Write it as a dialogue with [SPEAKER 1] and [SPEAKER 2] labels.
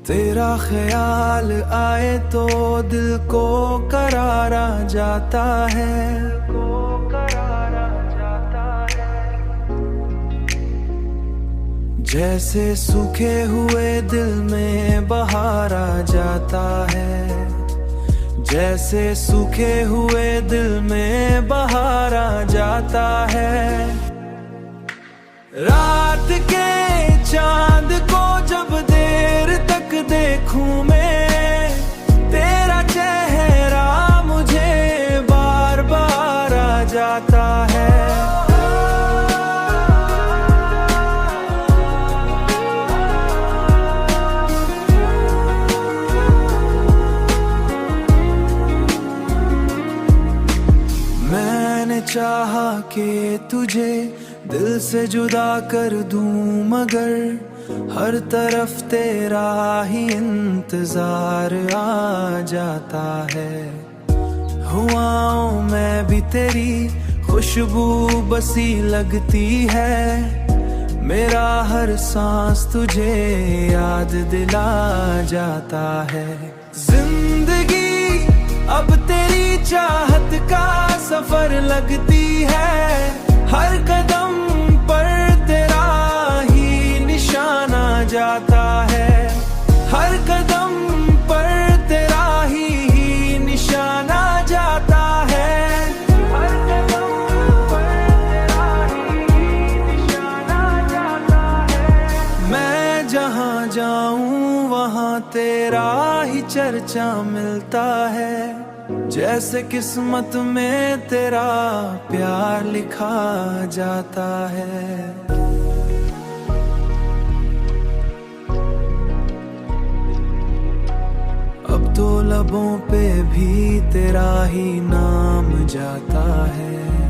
[SPEAKER 1] तेरा ख्याल आए तो दिल को करारा जाता है। जैसे सूखे हुए दिल में बहार आ जाता है। जैसे सूखे हुए दिल में बहार आ जाता है। रात के चांद को जब देर तक देखूं मैं, तेरा चेहरा मुझे बार बार आ जाता है। मैंने चाहा कि तुझे दिल से जुदा कर दूं, मगर हर तरफ तेरा ही इंतजार आ जाता है। हुआओं में भी तेरी खुशबू बसी लगती है। मेरा हर सांस तुझे याद दिला जाता है। जिंदगी अब तेरी चाहत का सफर लगती है। हर कदम पर तेरा ही निशान आ जाता है। हर कदम पर तेरा ही निशान आ जाता है। हर कदम पर तेरा ही निशान आ जाता है। मैं जहाँ जाऊँ वहाँ तेरा ही चर्चा मिलता है। जैसे किस्मत में तेरा प्यार लिखा जाता है। अब तो लबों पे भी तेरा ही नाम जाता है।